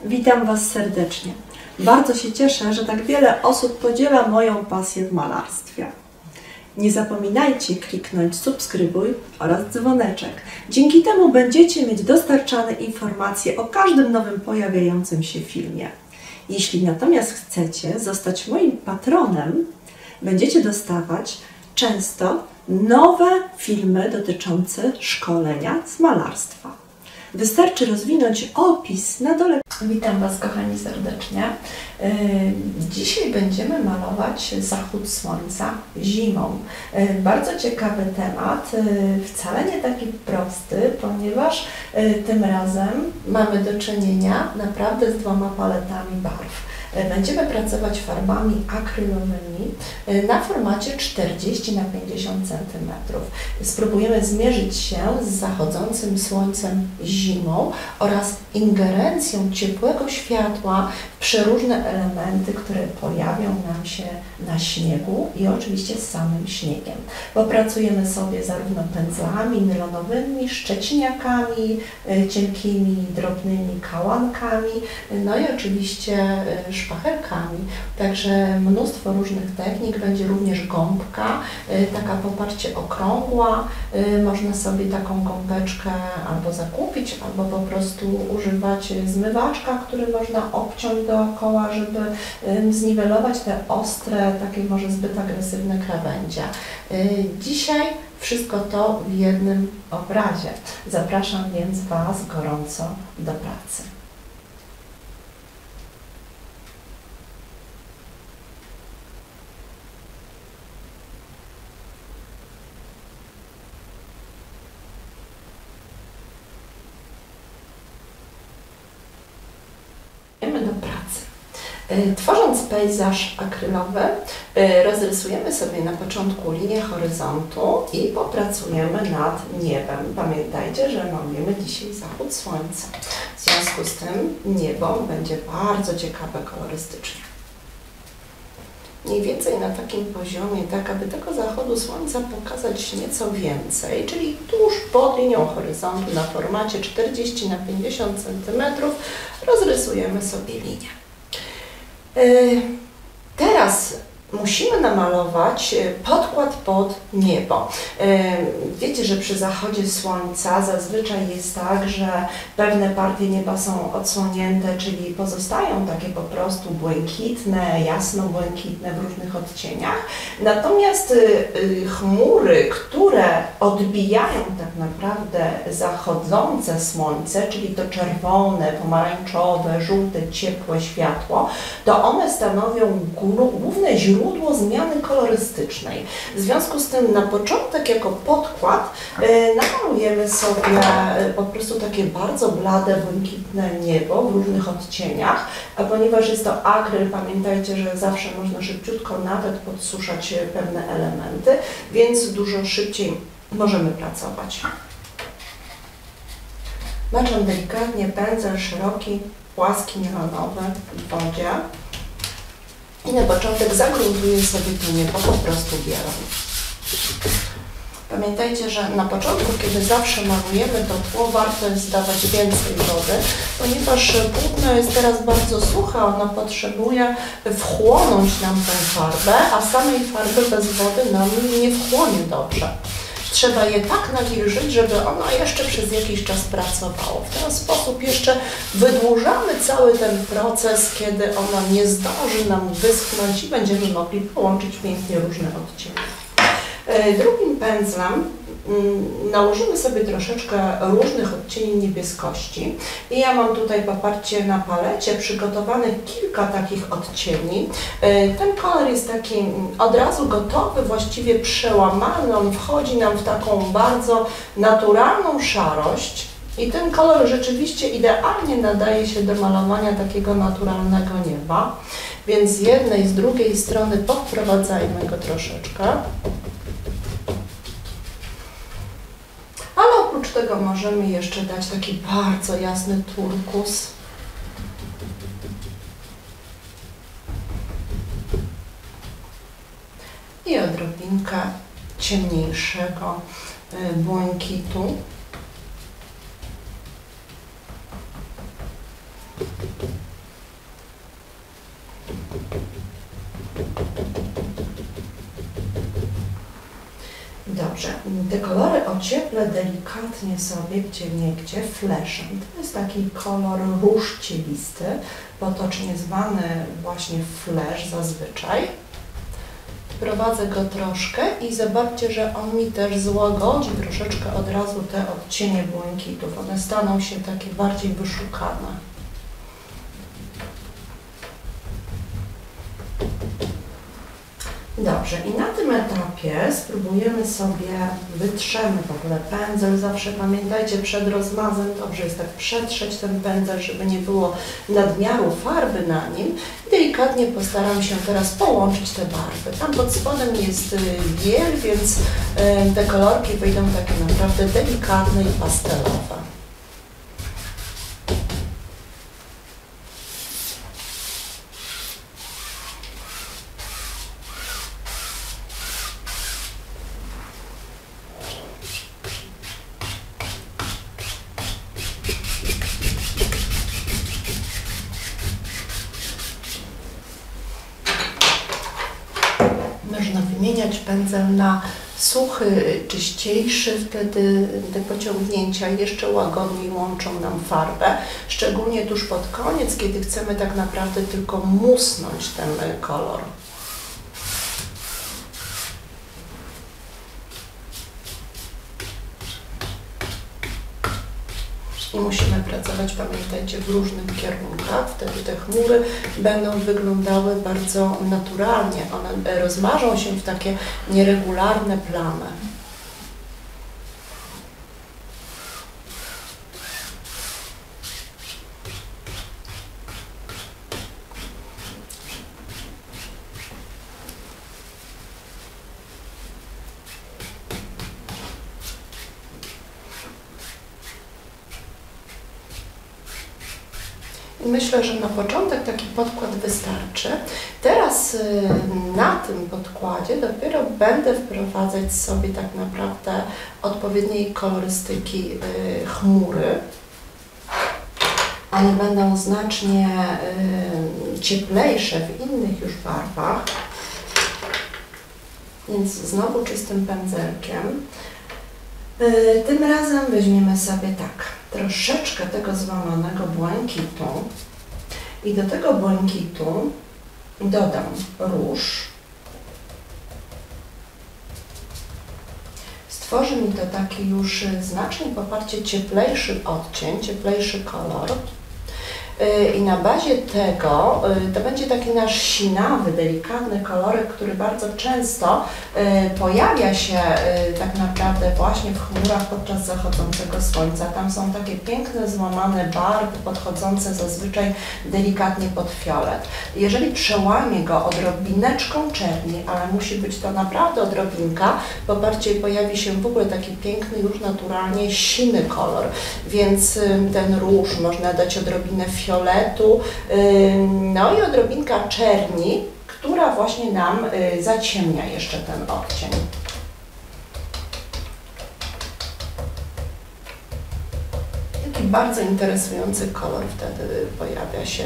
Witam Was serdecznie. Bardzo się cieszę, że tak wiele osób podziela moją pasję w malarstwie. Nie zapominajcie kliknąć subskrybuj oraz dzwoneczek. Dzięki temu będziecie mieć dostarczane informacje o każdym nowym pojawiającym się filmie. Jeśli natomiast chcecie zostać moim patronem, będziecie dostawać często nowe filmy dotyczące szkolenia z malarstwa. Wystarczy rozwinąć opis na dole. Witam Was, kochani, serdecznie. Dzisiaj będziemy malować zachód słońca zimą. Bardzo ciekawy temat, wcale nie taki prosty, ponieważ tym razem mamy do czynienia naprawdę z dwoma paletami barw. Będziemy pracować farbami akrylowymi na formacie 40 na 50 cm. Spróbujemy zmierzyć się z zachodzącym słońcem zimą oraz ingerencją ciepłego światła w przeróżne elementy, które pojawią nam się na śniegu i oczywiście z samym śniegiem. Popracujemy sobie zarówno pędzlami nylonowymi, szczeciniakami, cienkimi, drobnymi kałankami, no i oczywiście szpachelkami. Także mnóstwo różnych technik, będzie również gąbka, taka poparcie okrągła. Można sobie taką gąbeczkę albo zakupić, albo po prostu używać zmywaczka, który można obciąć dookoła, żeby zniwelować te ostre, takie może zbyt agresywne krawędzia. Dzisiaj wszystko to w jednym obrazie. Zapraszam więc Was gorąco do pracy. Do pracy. Tworząc pejzaż akrylowy, rozrysujemy sobie na początku linię horyzontu i popracujemy nad niebem. Pamiętajcie, że malujemy dzisiaj zachód słońca. W związku z tym niebo będzie bardzo ciekawe kolorystycznie. Mniej więcej na takim poziomie, tak aby tego zachodu słońca pokazać nieco więcej, czyli tuż pod linią horyzontu na formacie 40 na 50 cm rozrysujemy sobie linię. Teraz musimy namalować podkład pod niebo. Wiecie, że przy zachodzie słońca zazwyczaj jest tak, że pewne partie nieba są odsłonięte, czyli pozostają takie po prostu błękitne, jasno-błękitne w różnych odcieniach. Natomiast chmury, które odbijają tak naprawdę zachodzące słońce, czyli to czerwone, pomarańczowe, żółte, ciepłe światło, to one stanowią główne źródło zmiany kolorystycznej. W związku z tym na początek jako podkład namalujemy sobie po prostu takie bardzo blade, błękitne niebo w różnych odcieniach, a ponieważ jest to akryl, pamiętajcie, że zawsze można szybciutko nawet podsuszać pewne elementy, więc dużo szybciej możemy pracować. Maczam delikatnie pędzel szeroki, płaski, nylonowy w wodzie. I na początek zagruntuję sobie to niebo po prostu bielą. Pamiętajcie, że na początku, kiedy zawsze malujemy to tło, warto jest dawać więcej wody, ponieważ płótno jest teraz bardzo suche, ono potrzebuje wchłonąć nam tę farbę, a samej farby bez wody nam nie wchłonie dobrze. Trzeba je tak nawilżyć, żeby ono jeszcze przez jakiś czas pracowało. W ten sposób jeszcze wydłużamy cały ten proces, kiedy ono nie zdąży nam wyschnąć i będziemy mogli połączyć pięknie różne odcienie. Drugim pędzlem nałożymy sobie troszeczkę różnych odcieni niebieskości i ja mam tutaj poparcie na palecie przygotowanych kilka takich odcieni. Ten kolor jest taki od razu gotowy, właściwie przełamany, on wchodzi nam w taką bardzo naturalną szarość i ten kolor rzeczywiście idealnie nadaje się do malowania takiego naturalnego nieba, więc z jednej i z drugiej strony powprowadzajmy go troszeczkę. Ale oprócz tego możemy jeszcze dać taki bardzo jasny turkus. I odrobinkę ciemniejszego błękitu. Dobrze, te kolory ocieplę delikatnie sobie gdzieniegdzie fleszem. To jest taki kolor róż cielisty, potocznie zwany właśnie flash zazwyczaj. Wprowadzę go troszkę i zobaczcie, że on mi też złagodzi troszeczkę od razu te odcienie błękitów. One staną się takie bardziej wyszukane. Dobrze, i na tym etapie spróbujemy sobie, wytrzemy w ogóle pędzel. Zawsze pamiętajcie, przed rozmazem dobrze jest tak przetrzeć ten pędzel, żeby nie było nadmiaru farby na nim. I delikatnie postaram się teraz połączyć te barwy. Tam pod spodem jest biel, więc te kolorki wyjdą takie naprawdę delikatne i pastelowe. Można wymieniać pędzel na suchy, czyściejszy, wtedy te pociągnięcia jeszcze łagodniej łączą nam farbę, szczególnie tuż pod koniec, kiedy chcemy tak naprawdę tylko musnąć ten kolor. I musimy pracować, pamiętajcie, w różnych kierunkach. Wtedy te chmury będą wyglądały bardzo naturalnie. One rozmarzą się w takie nieregularne plamy. Myślę, że na początek taki podkład wystarczy. Teraz na tym podkładzie dopiero będę wprowadzać sobie tak naprawdę odpowiedniej kolorystyki chmury. One będą znacznie cieplejsze w innych już barwach. Więc znowu czystym pędzelkiem. Tym razem weźmiemy sobie tak, troszeczkę tego złamanego błękitu i do tego błękitu dodam róż. Stworzy mi to taki już znacznie poparcie cieplejszy odcień, cieplejszy kolor. I na bazie tego to będzie taki nasz sinawy, delikatny kolorek, który bardzo często pojawia się tak naprawdę właśnie w chmurach podczas zachodzącego słońca. Tam są takie piękne, złamane barwy podchodzące zazwyczaj delikatnie pod fiolet. Jeżeli przełamię go odrobineczką czerni, ale musi być to naprawdę odrobinka, popatrzcie, pojawi się w ogóle taki piękny, już naturalnie siny kolor, więc ten róż można dać odrobinę fioletu, no i odrobinka czerni, która właśnie nam zaciemnia jeszcze ten odcień. Taki bardzo interesujący kolor wtedy pojawia się.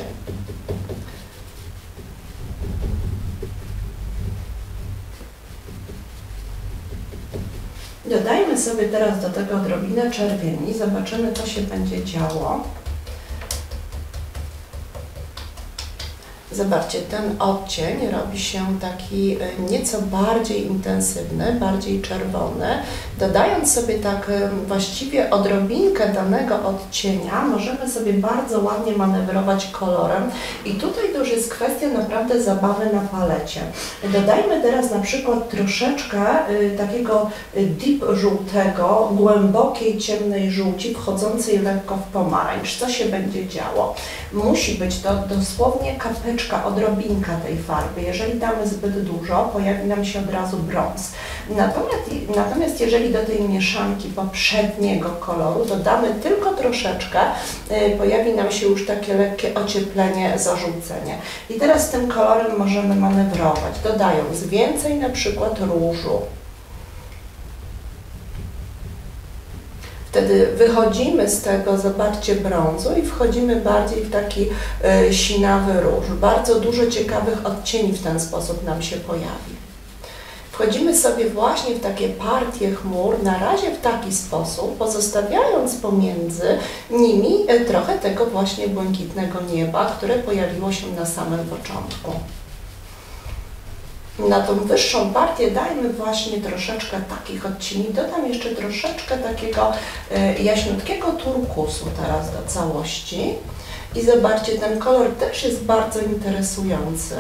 Dodajmy sobie teraz do tego odrobinę czerwieni, zobaczymy, co się będzie działo. Zobaczcie, ten odcień robi się taki nieco bardziej intensywny, bardziej czerwony. Dodając sobie tak właściwie odrobinkę danego odcienia, możemy sobie bardzo ładnie manewrować kolorem i tutaj to już jest kwestia naprawdę zabawy na palecie. Dodajmy teraz na przykład troszeczkę takiego deep żółtego, głębokiej, ciemnej żółci, wchodzącej lekko w pomarańcz. Co się będzie działo? Musi być to dosłownie kapeczka, odrobinka tej farby. Jeżeli damy zbyt dużo, pojawi nam się od razu brąz. Natomiast jeżeli do tej mieszanki poprzedniego koloru dodamy tylko troszeczkę, pojawi nam się już takie lekkie ocieplenie, zażółcenie. I teraz tym kolorem możemy manewrować, dodając więcej na przykład różu. Wtedy wychodzimy z tego, zobaczcie, brązu i wchodzimy bardziej w taki sinawy róż. Bardzo dużo ciekawych odcieni w ten sposób nam się pojawi. Wchodzimy sobie właśnie w takie partie chmur, na razie w taki sposób, pozostawiając pomiędzy nimi trochę tego właśnie błękitnego nieba, które pojawiło się na samym początku. Na tą wyższą partię dajmy właśnie troszeczkę takich odcieni. Dodam jeszcze troszeczkę takiego jaśniutkiego turkusu teraz do całości. I zobaczcie, ten kolor też jest bardzo interesujący.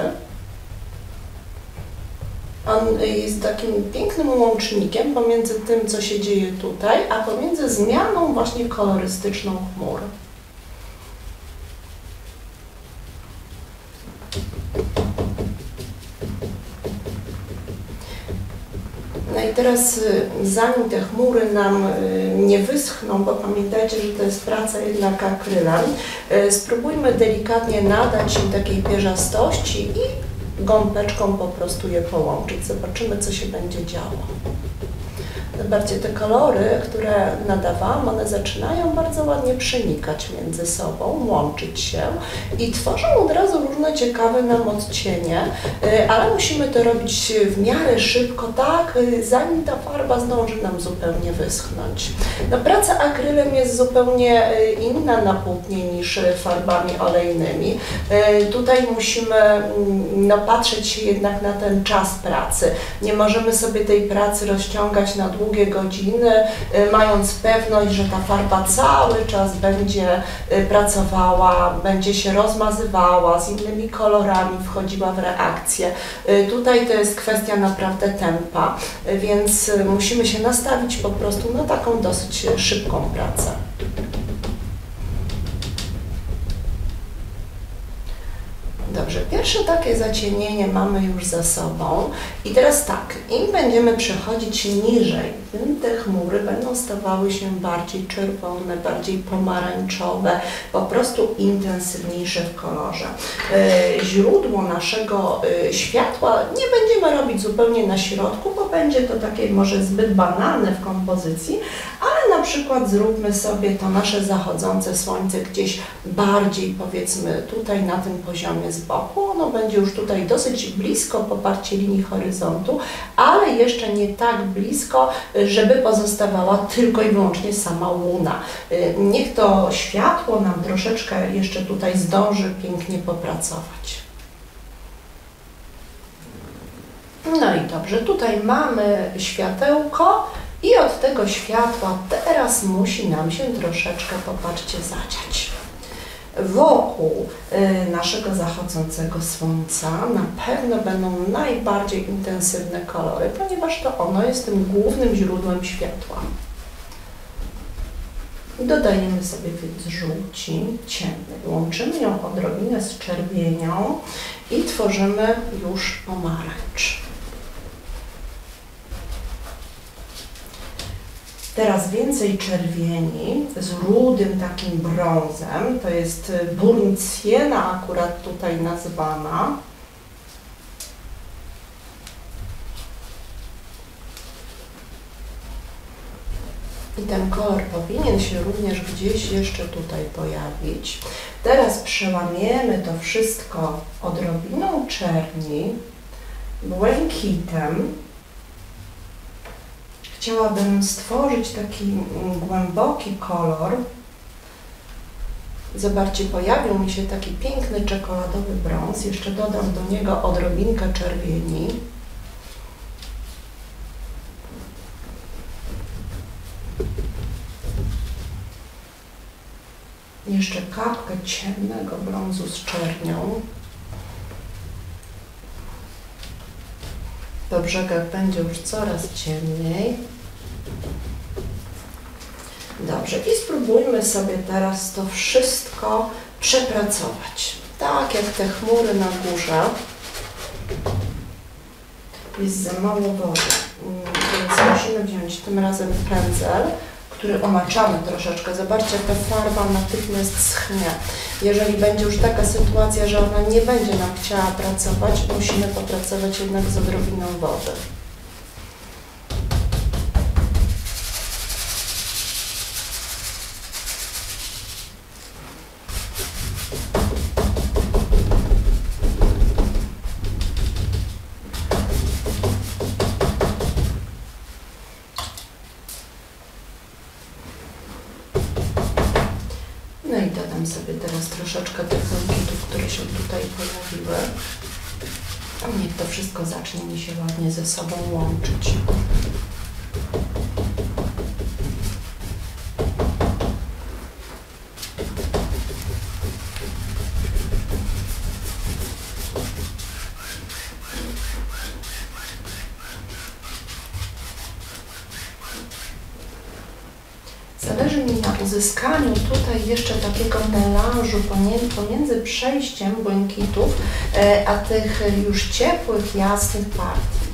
On jest takim pięknym łącznikiem pomiędzy tym, co się dzieje tutaj, a pomiędzy zmianą właśnie kolorystyczną chmur. No i teraz, zanim te chmury nam nie wyschną, bo pamiętajcie, że to jest praca jednak akrylem, spróbujmy delikatnie nadać im takiej pierzastości i gąbeczką po prostu je połączyć. Zobaczymy, co się będzie działo. Zobaczcie, te kolory, które nadawałam, one zaczynają bardzo ładnie przenikać między sobą, łączyć się i tworzą od razu różne ciekawe nam odcienie, ale musimy to robić w miarę szybko, tak, zanim ta farba zdąży nam zupełnie wyschnąć. No, praca akrylem jest zupełnie inna na płótnie niż farbami olejnymi. Tutaj musimy patrzeć się jednak na ten czas pracy. Nie możemy sobie tej pracy rozciągać na długie godziny, mając pewność, że ta farba cały czas będzie pracowała, będzie się rozmazywała, z innymi kolorami wchodziła w reakcję. Tutaj to jest kwestia naprawdę tempa, więc musimy się nastawić po prostu na taką dosyć szybką pracę. Dobrze, pierwsze takie zacienienie mamy już za sobą i teraz tak, im będziemy przechodzić niżej, tym te chmury będą stawały się bardziej czerwone, bardziej pomarańczowe, po prostu intensywniejsze w kolorze. Źródło naszego światła nie będziemy robić zupełnie na środku, bo będzie to takie może zbyt banalne w kompozycji, ale na przykład zróbmy sobie to nasze zachodzące słońce gdzieś bardziej, powiedzmy, tutaj na tym poziomie z boku. Ono będzie już tutaj dosyć blisko poparcie linii horyzontu, ale jeszcze nie tak blisko, żeby pozostawała tylko i wyłącznie sama łuna. Niech to światło nam troszeczkę jeszcze tutaj zdąży pięknie popracować. No i dobrze, tutaj mamy światełko i od tego światła teraz musi nam się troszeczkę, popatrzcie, zadziać. Wokół naszego zachodzącego słońca na pewno będą najbardziej intensywne kolory, ponieważ to ono jest tym głównym źródłem światła. Dodajemy sobie więc żółci ciemnej, łączymy ją odrobinę z czerwienią i tworzymy już pomarańcz. Teraz więcej czerwieni z rudym takim brązem, to jest burnt-sienna akurat tutaj nazwana. I ten kolor powinien się również gdzieś jeszcze tutaj pojawić. Teraz przełamiemy to wszystko odrobiną czerni, błękitem. Chciałabym stworzyć taki głęboki kolor. Zobaczcie, pojawił mi się taki piękny czekoladowy brąz. Jeszcze dodam do niego odrobinkę czerwieni. Jeszcze kapkę ciemnego brązu z czernią. Do brzegach będzie już coraz ciemniej. Dobrze, i spróbujmy sobie teraz to wszystko przepracować. Tak jak te chmury na górze. Jest za mało wody, więc musimy wziąć tym razem pędzel, który omaczamy troszeczkę. Zobaczcie, jak ta farba natychmiast schnie. Jeżeli będzie już taka sytuacja, że ona nie będzie nam chciała pracować, musimy popracować jednak z odrobiną wody. teraz troszeczkę tych błękitów, które się tutaj pojawiły. Niech to wszystko zacznie mi się ładnie ze sobą łączyć. Zależy mi na uzyskaniu tutaj jeszcze takiego melanżu pomiędzy przejściem błękitów, a tych już ciepłych, jasnych partii.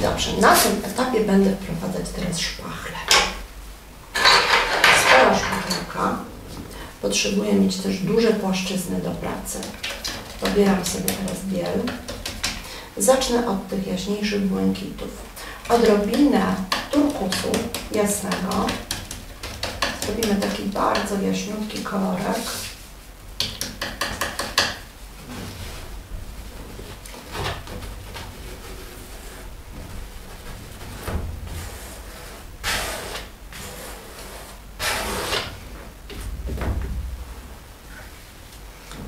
Dobrze, na tym etapie będę wprowadzać teraz szpachlę. Spora szpachelka. Potrzebuję mieć też duże płaszczyzny do pracy. Pobieram sobie teraz biel. Zacznę od tych jaśniejszych błękitów. Odrobinę turkusu jasnego. Zrobimy taki bardzo jaśniutki kolorek.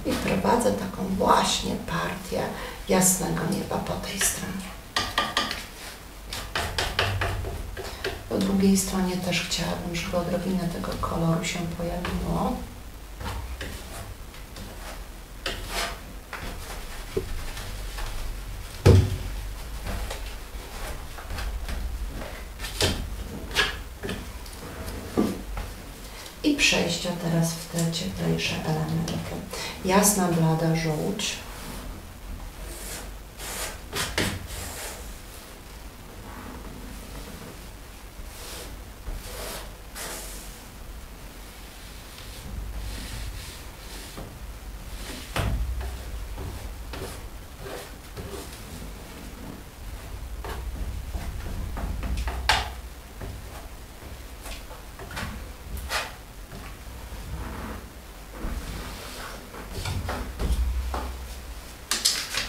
I wprowadzę taką właśnie partię jasnego nieba po tej stronie. Po drugiej stronie też chciałabym, żeby odrobinę tego koloru się pojawiło. I przejścia teraz w te cieplejsze elementy. Jasna, blada żółć.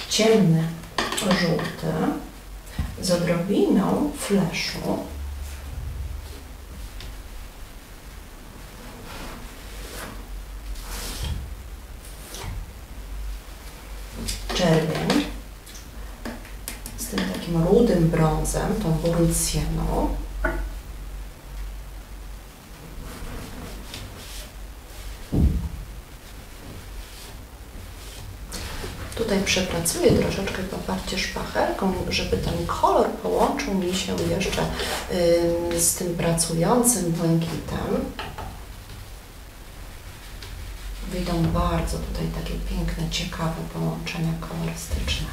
Ciemny, żółty, z odrobiną fleszu. Czerwień, z tym takim rudym brązem, tą burundcjeną. Tutaj przepracuję troszeczkę poparcie szpachelką, żeby ten kolor połączył mi się jeszcze z tym pracującym błękitem. Wyjdą bardzo tutaj takie piękne, ciekawe połączenia kolorystyczne.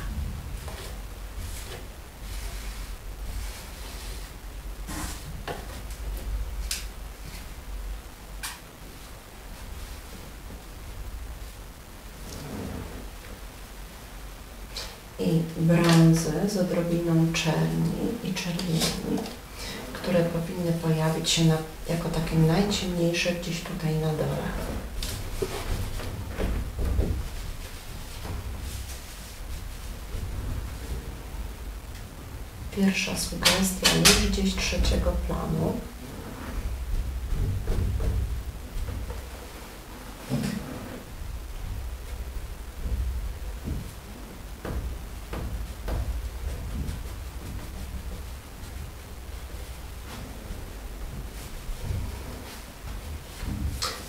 I brązy z odrobiną czerni i czerwieni, które powinny pojawić się jako takie najciemniejsze gdzieś tutaj na dole. Pierwsza sugestia już gdzieś trzeciego planu.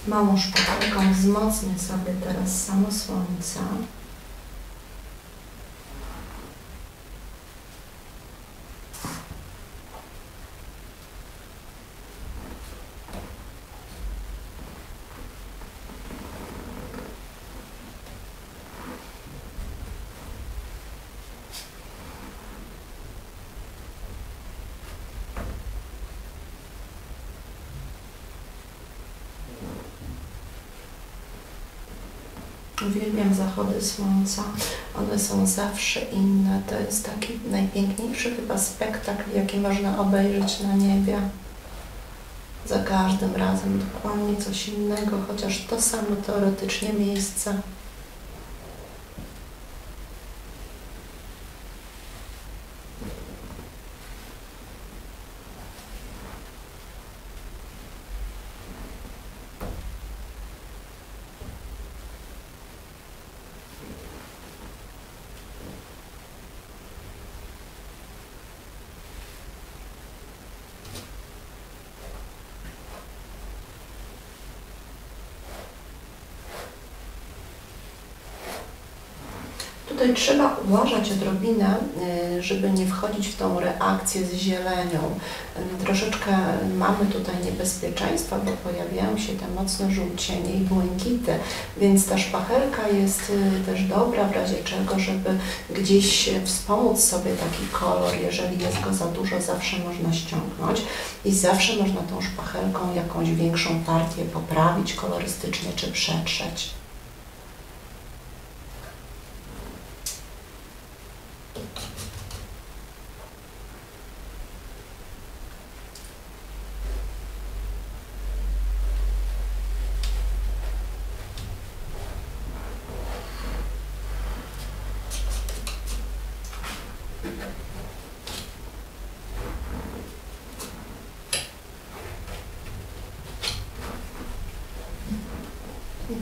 Małą szpachelką wzmocnię sobie teraz samo słońce. Uwielbiam zachody słońca. One są zawsze inne. To jest taki najpiękniejszy chyba spektakl, jaki można obejrzeć na niebie. Za każdym razem dokładnie coś innego, chociaż to samo teoretycznie miejsce. Tutaj trzeba uważać odrobinę, żeby nie wchodzić w tą reakcję z zielenią. Troszeczkę mamy tutaj niebezpieczeństwa, bo pojawiają się te mocne żółcienie i błękity, więc ta szpachelka jest też dobra w razie czego, żeby gdzieś wspomóc sobie taki kolor. Jeżeli jest go za dużo, zawsze można ściągnąć i zawsze można tą szpachelką jakąś większą partię poprawić kolorystycznie czy przetrzeć.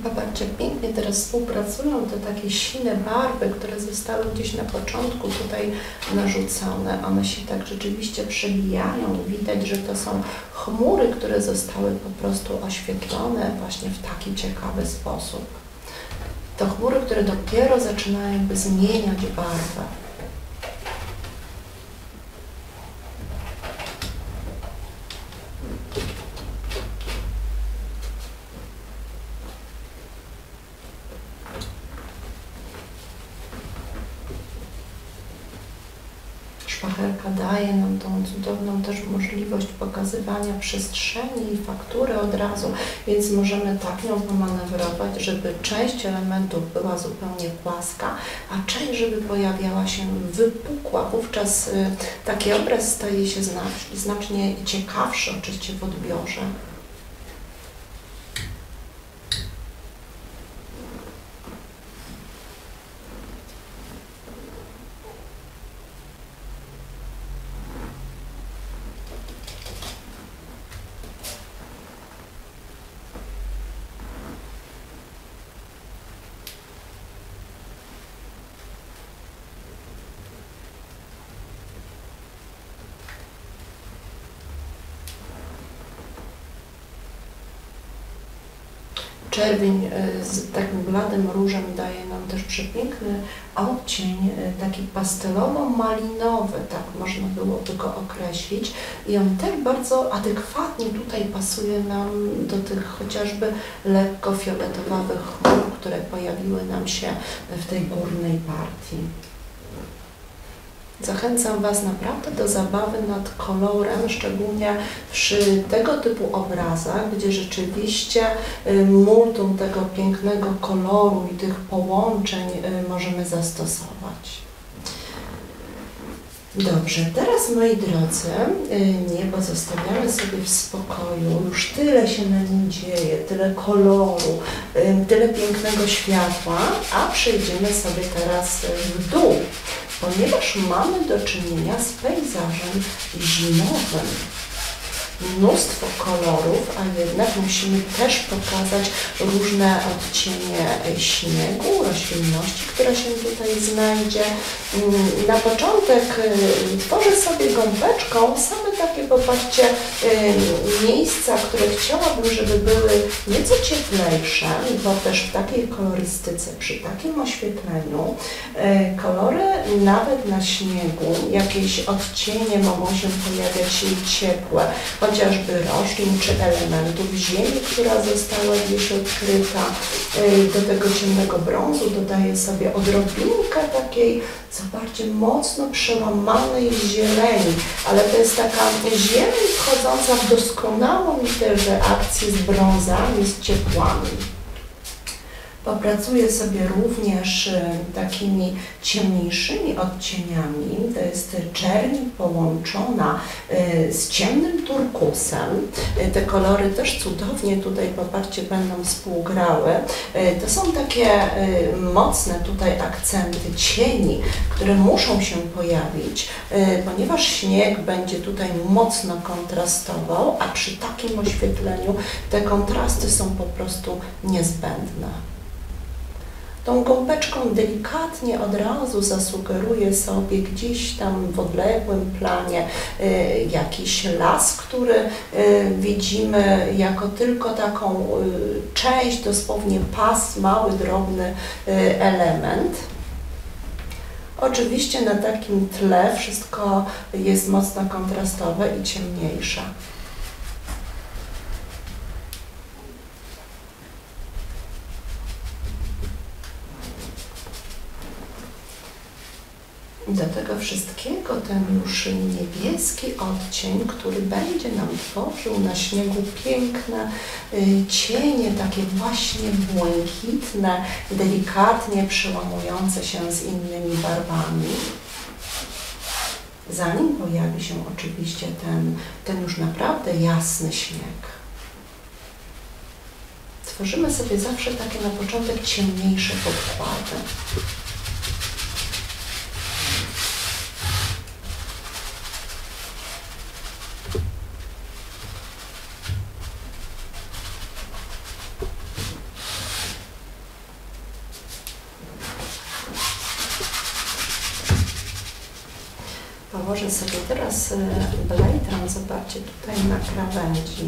Popatrzcie, pięknie teraz współpracują te takie sine barwy, które zostały gdzieś na początku tutaj narzucone. One się tak rzeczywiście przebijają. Widać, że to są chmury, które zostały po prostu oświetlone właśnie w taki ciekawy sposób. To chmury, które dopiero zaczynają jakby zmieniać barwę. Szpachelka daje nam tą cudowną też możliwość pokazywania przestrzeni i faktury od razu, więc możemy tak nią pomanewrować, żeby część elementów była zupełnie płaska, a część, żeby pojawiała się wypukła. Wówczas taki obraz staje się znacznie ciekawszy oczywiście w odbiorze. Czerwień z takim bladym różem daje nam też przepiękny odcień, taki pastelowo-malinowy, tak można byłoby go określić. I on też bardzo adekwatnie tutaj pasuje nam do tych chociażby lekko fioletowych chmur, które pojawiły nam się w tej górnej partii. Zachęcam Was naprawdę do zabawy nad kolorem, szczególnie przy tego typu obrazach, gdzie rzeczywiście multum tego pięknego koloru i tych połączeń możemy zastosować. Dobrze, teraz moi drodzy, niebo zostawiamy sobie w spokoju, już tyle się na nim dzieje, tyle koloru, tyle pięknego światła, a przejdziemy sobie teraz w dół, ponieważ mamy do czynienia z pejzażem zimowym. Mnóstwo kolorów, a jednak musimy też pokazać różne odcienie śniegu, roślinności, która się tutaj znajdzie. Na początek tworzę sobie gąbeczką same takie, popatrzcie, miejsca, które chciałabym, żeby były nieco cieplejsze, bo też w takiej kolorystyce, przy takim oświetleniu, kolory nawet na śniegu, jakieś odcienie mogą się pojawiać ciepłe, chociażby roślin czy elementów ziemi, która została gdzieś odkryta. Do tego ciemnego brązu dodaję sobie odrobinkę takiej, zobaczcie, mocno przełamanej zieleni, ale to jest taka zieleń wchodząca w doskonałą interakcję z brązami, z ciepłami. Popracuję sobie również takimi ciemniejszymi odcieniami. To jest czerń połączona z ciemnym turkusem. Te kolory też cudownie tutaj, popatrzcie, będą współgrały. To są takie mocne tutaj akcenty cieni, które muszą się pojawić, ponieważ śnieg będzie tutaj mocno kontrastował, a przy takim oświetleniu te kontrasty są po prostu niezbędne. Tą gąbeczką delikatnie od razu zasugeruję sobie gdzieś tam w odległym planie jakiś las, który widzimy jako tylko taką część, dosłownie pas, mały, drobny element. Oczywiście na takim tle wszystko jest mocno kontrastowe i ciemniejsze. Do tego wszystkiego ten już niebieski odcień, który będzie nam tworzył na śniegu piękne cienie, takie właśnie błękitne, delikatnie przełamujące się z innymi barwami. Zanim pojawi się oczywiście ten już naprawdę jasny śnieg. Tworzymy sobie zawsze takie na początek ciemniejsze podkłady. Położę sobie teraz blejdę, zobaczcie, tutaj na krawędzi.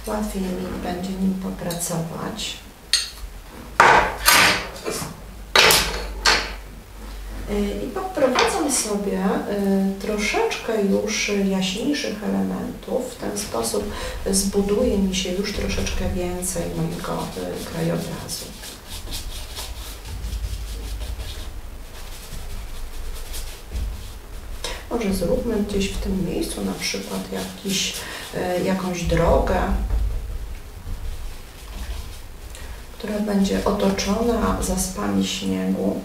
Łatwiej mi będzie nim popracować. I poprowadzam sobie troszeczkę już jaśniejszych elementów. W ten sposób zbuduje mi się już troszeczkę więcej mojego krajobrazu. Może zróbmy gdzieś w tym miejscu na przykład jakąś drogę, która będzie otoczona zaspami śniegu.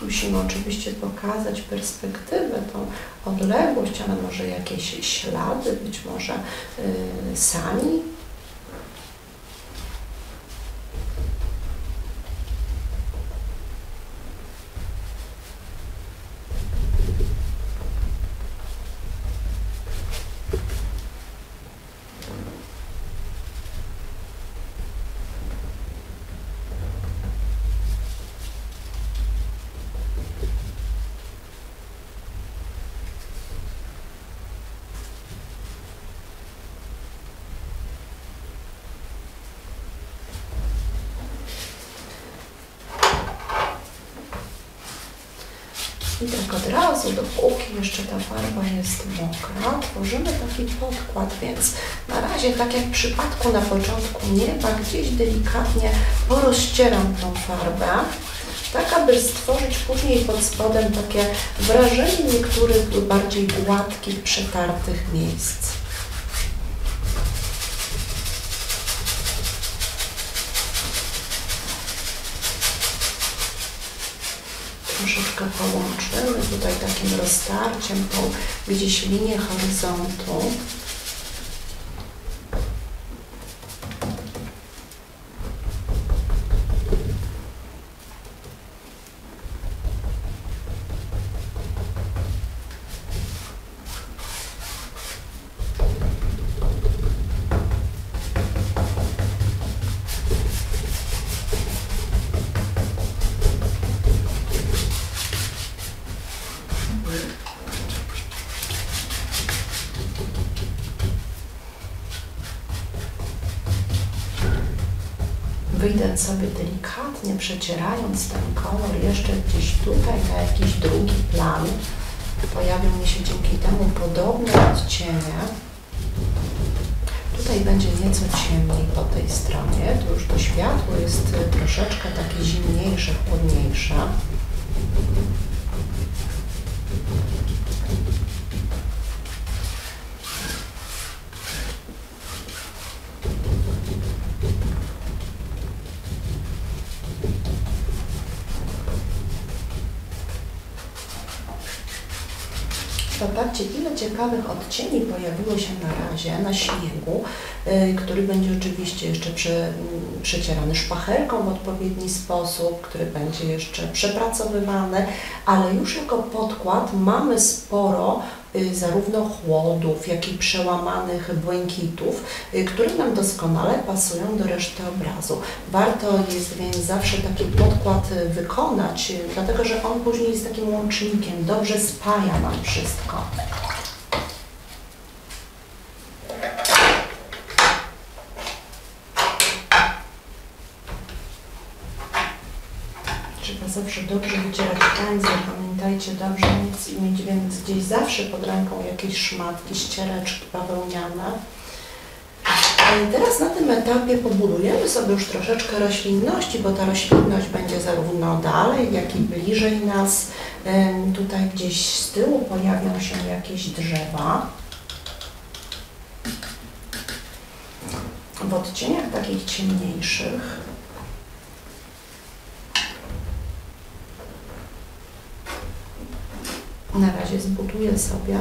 Musimy oczywiście pokazać perspektywę, tą odległość, ale może jakieś ślady, być może sani. I tak od razu, dopóki jeszcze ta farba jest mokra, tworzymy taki podkład, więc na razie, tak jak w przypadku na początku nieba, gdzieś delikatnie porozcieram tą farbę, tak aby stworzyć później pod spodem takie wrażenie niektórych bardziej gładkich, przetartych miejsc. Troszeczkę połączymy tutaj takim roztarciem tą gdzieś linię horyzontu. Wyjdę sobie delikatnie, przecierając ten kolor jeszcze gdzieś tutaj na jakiś drugi plan. Pojawią mi się dzięki temu podobne odcienie. Tutaj będzie nieco ciemniej po tej stronie. Tu już to światło jest troszeczkę takie zimniejsze, chłodniejsze. Państwa, patrzcie, ile ciekawych odcieni pojawiło się na razie na śniegu, który będzie oczywiście jeszcze przecierany szpachelką w odpowiedni sposób, który będzie jeszcze przepracowywany, ale już jako podkład mamy sporo zarówno chłodów, jak i przełamanych błękitów, które nam doskonale pasują do reszty obrazu. Warto jest więc zawsze taki podkład wykonać, dlatego że on później jest takim łącznikiem, dobrze spaja nam wszystko. Trzeba zawsze dobrze wycierać pędzle, pamiętajcie, dobrze mieć więc gdzieś zawsze pod ręką jakieś szmatki, ściereczki bawełniane. Teraz na tym etapie pobudujemy sobie już troszeczkę roślinności, bo ta roślinność będzie zarówno dalej, jak i bliżej nas. Tutaj gdzieś z tyłu pojawią się jakieś drzewa. W odcieniach takich ciemniejszych. Na razie zbuduję sobie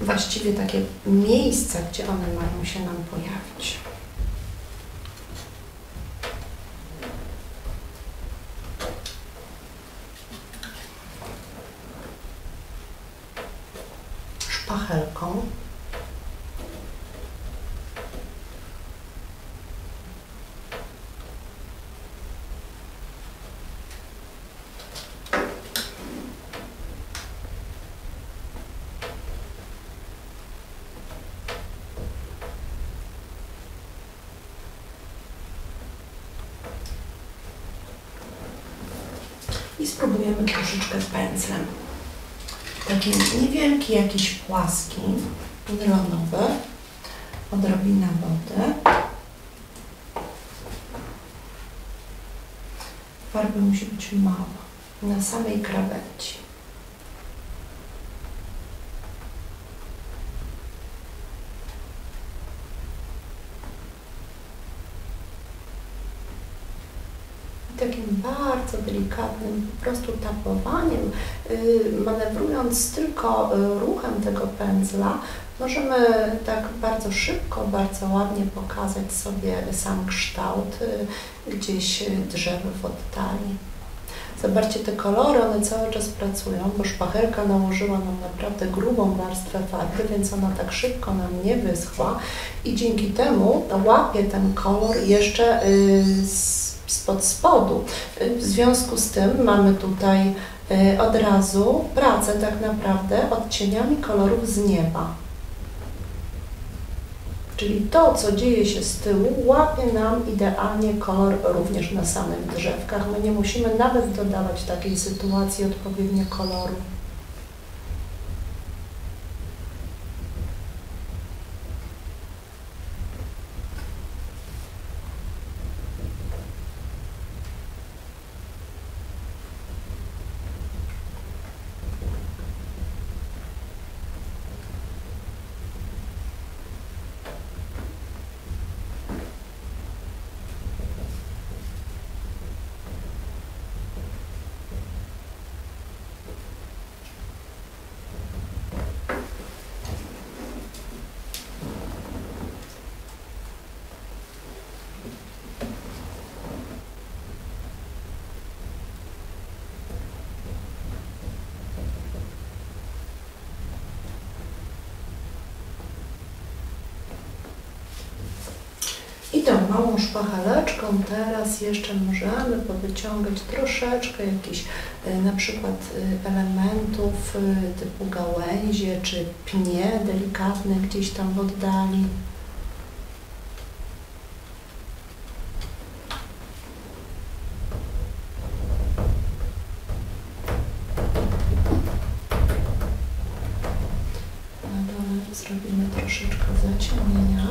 właściwie takie miejsca, gdzie one mają się nam pojawić. Szpachelką. I spróbujemy troszeczkę pędzlem. Taki niewielki, jakiś płaski, nylonowy, odrobina wody. Farby musi być mało, na samej krawędzi. Takim bardzo delikatnym po prostu tapowaniem, manewrując tylko ruchem tego pędzla, możemy tak bardzo szybko, bardzo ładnie pokazać sobie sam kształt gdzieś drzew w oddali. Zobaczcie, te kolory, one cały czas pracują, bo szpachelka nałożyła nam naprawdę grubą warstwę farby, więc ona tak szybko nam nie wyschła i dzięki temu łapie ten kolor jeszcze spod spodu. W związku z tym mamy tutaj od razu pracę tak naprawdę odcieniami kolorów z nieba. Czyli to, co dzieje się z tyłu, łapie nam idealnie kolor również na samych drzewkach. My nie musimy nawet dodawać takiej sytuacji odpowiednio koloru. I tą małą szpacheleczką teraz jeszcze możemy powyciągać troszeczkę jakichś na przykład elementów typu gałęzie czy pnie delikatne gdzieś tam w oddali. Na dole zrobimy troszeczkę zaciemnienia.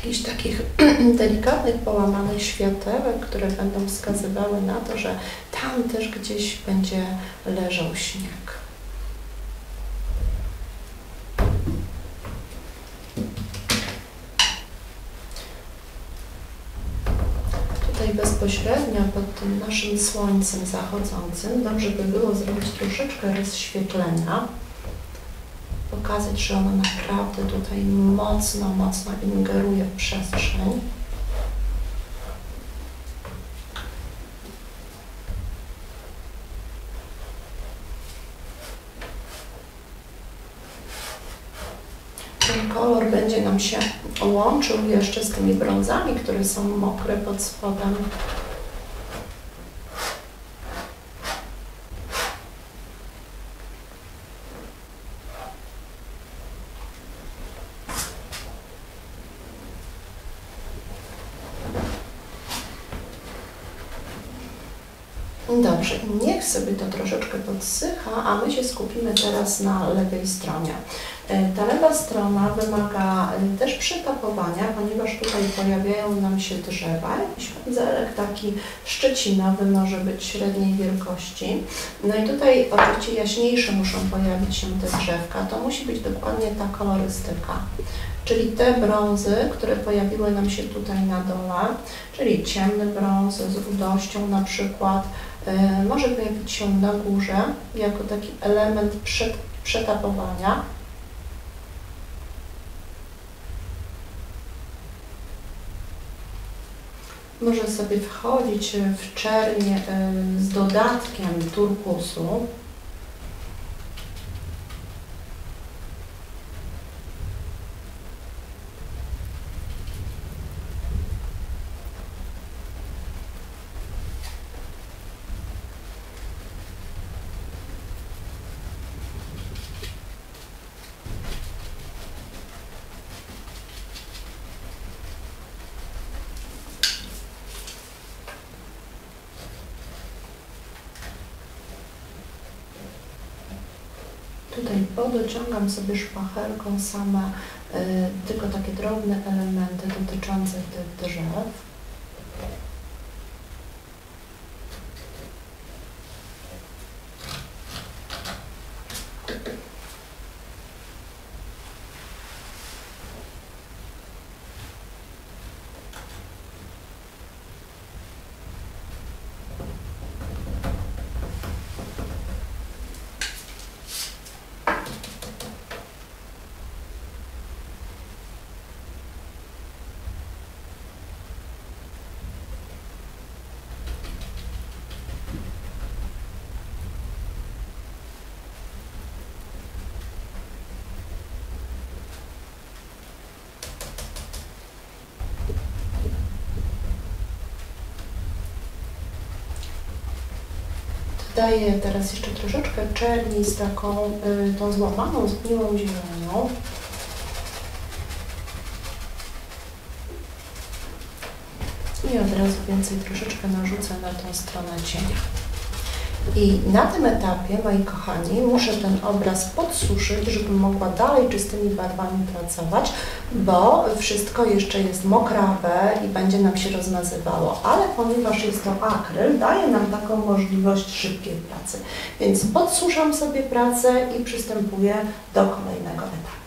Jakichś takich delikatnych, połamanych światełek, które będą wskazywały na to, że tam też gdzieś będzie leżał śnieg. tutaj bezpośrednio pod tym naszym słońcem zachodzącym dobrze by było zrobić troszeczkę rozświetlenia, pokazać, że ono naprawdę tutaj mocno, mocno ingeruje w przestrzeń. Ten kolor będzie nam się łączył jeszcze z tymi brązami, które są mokre pod spodem. Dobrze, niech sobie to troszeczkę podsycha, a my się skupimy teraz na lewej stronie. Ta lewa strona wymaga też przetapowania, ponieważ tutaj pojawiają nam się drzewa. Jakiś pędzelek taki szczecinowy może być średniej wielkości. No i tutaj oczywiście jaśniejsze muszą pojawić się te drzewka. To musi być dokładnie ta kolorystyka. Czyli te brązy, które pojawiły nam się tutaj na dole, czyli ciemny brąz z rudością na przykład, może pojawić się na górze jako taki element przetapowania. Może sobie wchodzić w czerń z dodatkiem turkusu. Tutaj podociągam sobie szpachelką same tylko takie drobne elementy dotyczące tych drzew. Daję teraz jeszcze troszeczkę czerni z taką, tą złamaną, zgniłą zielonią. I od razu więcej troszeczkę narzucę na tą stronę cienia. I na tym etapie, moi kochani, muszę ten obraz podsuszyć, żebym mogła dalej czystymi barwami pracować, bo wszystko jeszcze jest mokrawe i będzie nam się rozmazywało, ale ponieważ jest to akryl, daje nam taką możliwość szybkiej pracy. Więc podsuszam sobie pracę i przystępuję do kolejnego etapu.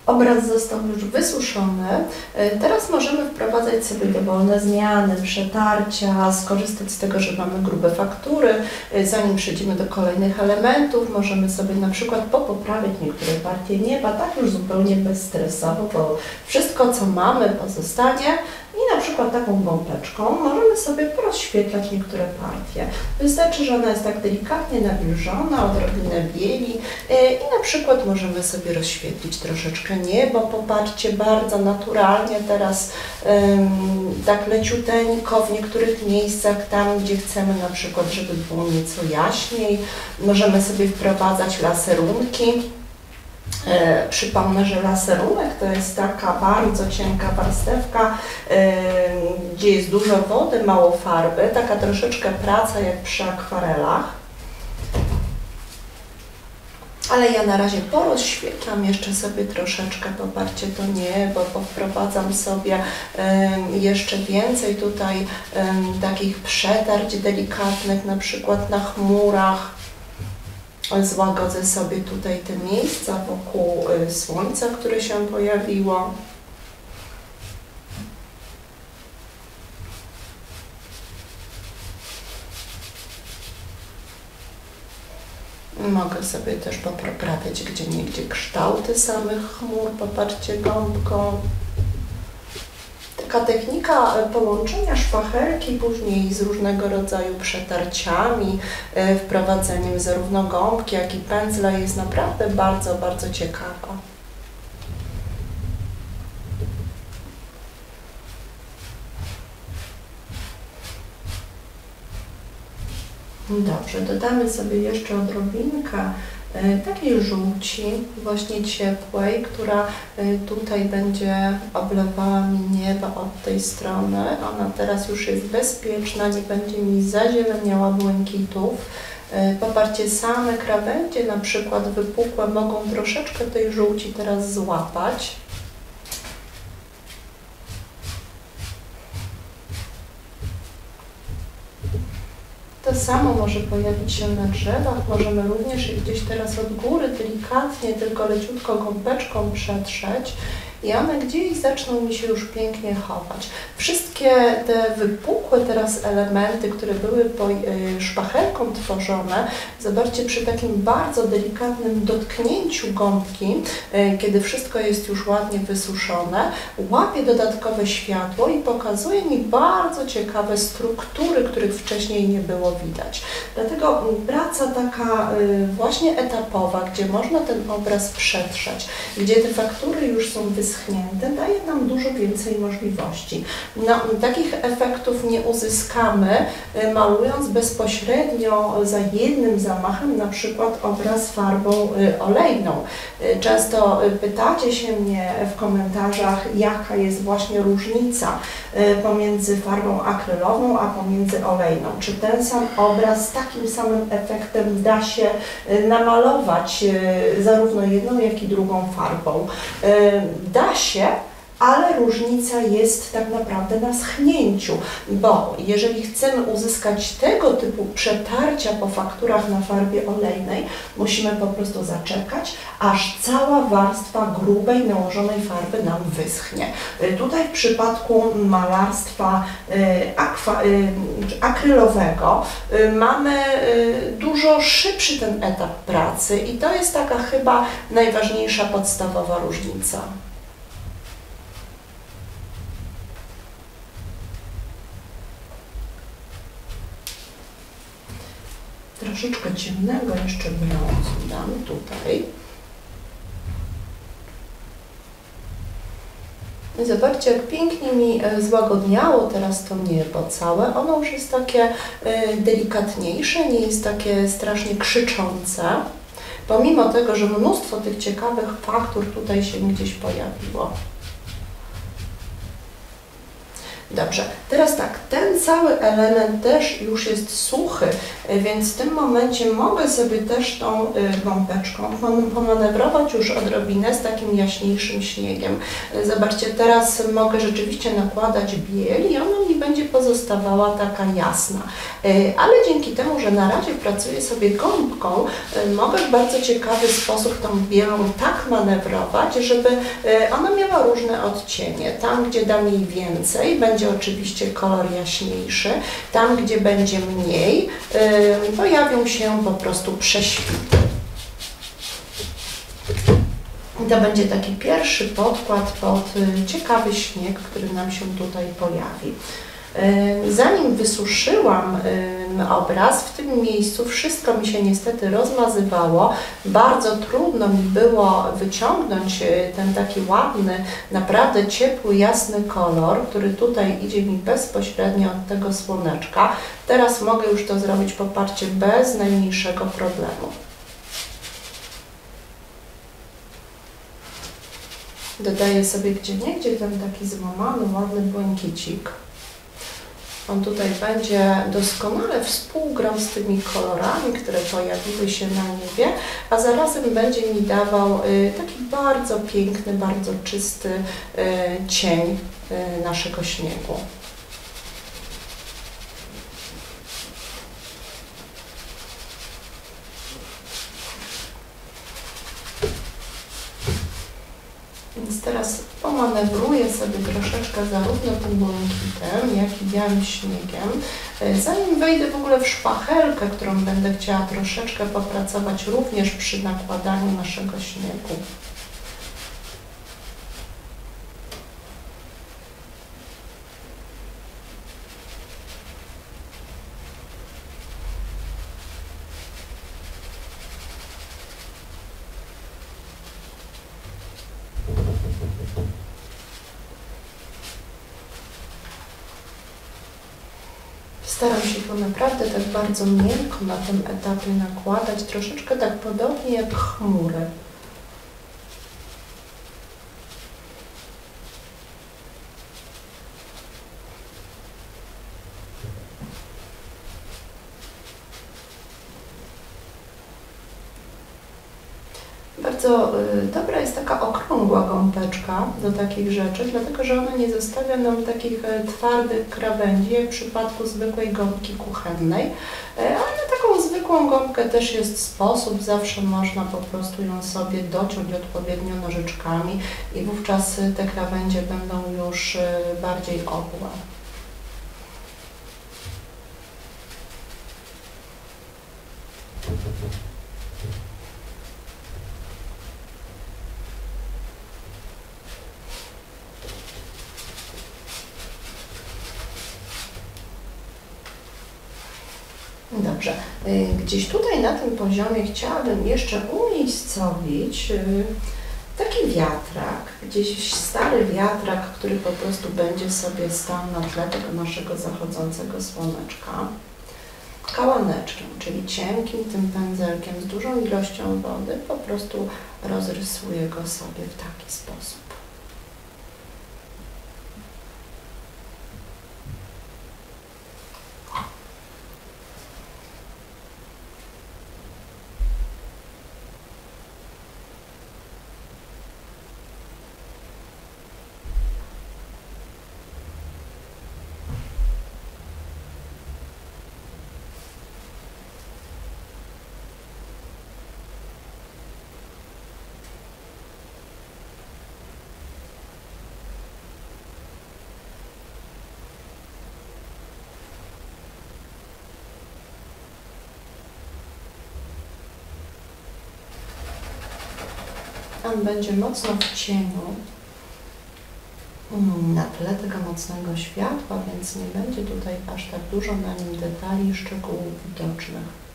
Obraz został już wysuszony. Teraz możemy wprowadzać sobie dowolne zmiany, przetarcia, skorzystać z tego, że mamy grube faktury. Zanim przejdziemy do kolejnych elementów, możemy sobie na przykład popoprawiać niektóre partie nieba, tak już zupełnie bezstresowo, bo wszystko, co mamy, pozostanie. I na przykład taką gąbeczką możemy sobie porozświetlać niektóre partie. Wystarczy, że ona jest tak delikatnie nawilżona, odrobinę bieli i na przykład możemy sobie rozświetlić troszeczkę niebo. Popatrzcie, bardzo naturalnie teraz tak leciuteńko w niektórych miejscach, tam gdzie chcemy na przykład, żeby było nieco jaśniej. Możemy sobie wprowadzać laserunki. Przypomnę, że laserunek to jest taka bardzo cienka warstewka, gdzie jest dużo wody, mało farby, taka troszeczkę praca jak przy akwarelach. Ale ja na razie porozświetlam jeszcze sobie troszeczkę, popatrzcie to niebo, powprowadzam sobie jeszcze więcej tutaj takich przetarć delikatnych, na przykład na chmurach. Złagodzę sobie tutaj te miejsca wokół słońca, które się pojawiło. Mogę sobie też poprawiać gdzieniegdzie kształty samych chmur. Popatrzcie gąbką. Taka technika połączenia szpachelki później z różnego rodzaju przetarciami, wprowadzeniem zarówno gąbki, jak i pędzla jest naprawdę bardzo, bardzo ciekawa. Dobrze, dodamy sobie jeszcze odrobinkę takiej żółci, właśnie ciepłej, która tutaj będzie oblewała mi niebo od tej strony. Ona teraz już jest bezpieczna, nie będzie mi zazieleniała błękitów. Popatrzcie, same krawędzie, na przykład wypukłe, mogą troszeczkę tej żółci teraz złapać. To samo może pojawić się na drzewach, możemy również gdzieś teraz od góry delikatnie, tylko leciutko gąbeczką przetrzeć i one gdzieś zaczną mi się już pięknie chować. Wszystkie te wypukłe teraz elementy, które były szpachelką tworzone, zobaczcie, przy takim bardzo delikatnym dotknięciu gąbki, kiedy wszystko jest już ładnie wysuszone, łapie dodatkowe światło i pokazuje mi bardzo ciekawe struktury, których wcześniej nie było widać. Dlatego praca taka właśnie etapowa, gdzie można ten obraz przetrzeć, gdzie te faktury już są wyschnięte, daje nam dużo więcej możliwości. No, takich efektów nie uzyskamy malując bezpośrednio za jednym zamachem, na przykład obraz farbą olejną. Często pytacie się mnie w komentarzach, jaka jest właśnie różnica pomiędzy farbą akrylową, a pomiędzy olejną. Czy ten sam obraz z takim samym efektem da się namalować zarówno jedną, jak i drugą farbą? Da się, ale różnica jest tak naprawdę na schnięciu, bo jeżeli chcemy uzyskać tego typu przetarcia po fakturach na farbie olejnej, musimy po prostu zaczekać, aż cała warstwa grubej, nałożonej farby nam wyschnie. Tutaj w przypadku malarstwa akrylowego mamy dużo szybszy ten etap pracy i to jest taka chyba najważniejsza podstawowa różnica. Troszeczkę ciemnego jeszcze brązu dam tutaj. Zobaczcie, jak pięknie mi złagodniało teraz to niebo całe. Ono już jest takie delikatniejsze, nie jest takie strasznie krzyczące. Pomimo tego, że mnóstwo tych ciekawych faktur tutaj się gdzieś pojawiło. Dobrze, teraz tak, ten cały element też już jest suchy, więc w tym momencie mogę sobie też tą gąbeczką pomanewrować już odrobinę z takim jaśniejszym śniegiem. Zobaczcie, teraz mogę rzeczywiście nakładać biel i ona mi będzie pozostawała taka jasna. Ale dzięki temu, że na razie pracuję sobie gąbką, mogę w bardzo ciekawy sposób tą bielą tak manewrować, żeby ona miała różne odcienie. Tam, gdzie dam jej więcej, będzie oczywiście kolor jaśniejszy. Tam, gdzie będzie mniej, pojawią się po prostu prześwity. I to będzie taki pierwszy podkład pod ciekawy śnieg, który nam się tutaj pojawi. Zanim wysuszyłam obraz, w tym miejscu wszystko mi się niestety rozmazywało. Bardzo trudno mi było wyciągnąć ten taki ładny, naprawdę ciepły, jasny kolor, który tutaj idzie mi bezpośrednio od tego słoneczka. Teraz mogę już to zrobić, popatrzcie, bez najmniejszego problemu. Dodaję sobie gdzieniegdzie ten taki złamany, ładny błękicik. On tutaj będzie doskonale współgrał z tymi kolorami, które pojawiły się na niebie, a zarazem będzie mi dawał taki bardzo piękny, bardzo czysty cień naszego śniegu. Więc teraz pomanewruję sobie troszeczkę zarówno tym błękitem, jak i białym śniegiem. Zanim wejdę w ogóle w szpachelkę, którą będę chciała troszeczkę popracować również przy nakładaniu naszego śniegu. Staram się tu naprawdę tak bardzo miękko na tym etapie nakładać, troszeczkę tak podobnie jak chmury. Bardzo dobra jest taka okrągła gąbeczka do takich rzeczy, dlatego że ona nie zostawia nam takich twardych krawędzi, jak w przypadku zwykłej gąbki kuchennej. Ale na taką zwykłą gąbkę też jest sposób, zawsze można po prostu ją sobie dociąć odpowiednio nożyczkami i wówczas te krawędzie będą już bardziej obłe. Dobrze, gdzieś tutaj na tym poziomie chciałabym jeszcze umiejscowić taki wiatrak, gdzieś stary wiatrak, który po prostu będzie sobie stał na tle tego naszego zachodzącego słoneczka. Kałaneczkiem, czyli cienkim tym pędzelkiem z dużą ilością wody, po prostu rozrysuję go sobie w taki sposób. On będzie mocno w cieniu na tle tego mocnego światła, więc nie będzie tutaj aż tak dużo na nim detali i szczegółów widocznych.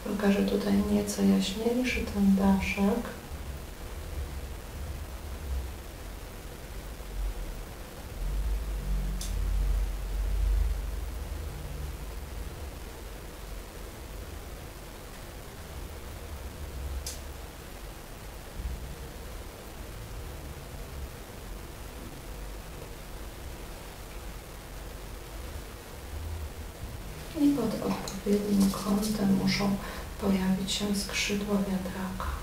Pokażę tutaj nieco jaśniejszy ten daszek. I pod odpowiednim kątem muszą pojawić się skrzydła wiatraka.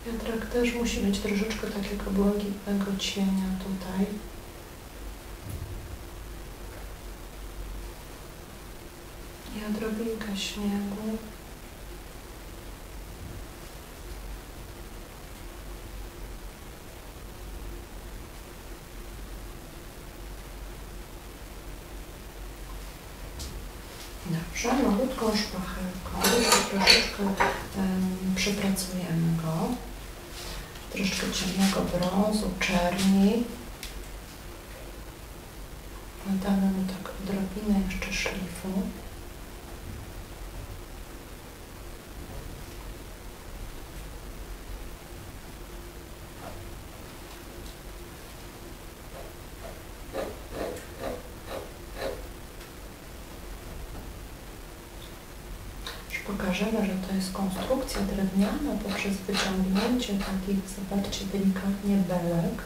Wiatrak też musi mieć troszeczkę takiego błękitnego cienia tutaj. I odrobinkę śniegu. Dobrze, malutką szpachelką troszeczkę przepracujemy go. Troszeczkę ciemnego brązu, czerni. Damy mu tak odrobinę jeszcze szlifu. pokażemy, że to jest konstrukcja drewniana poprzez wyciągnięcie takich, zobaczcie, delikatnie belek.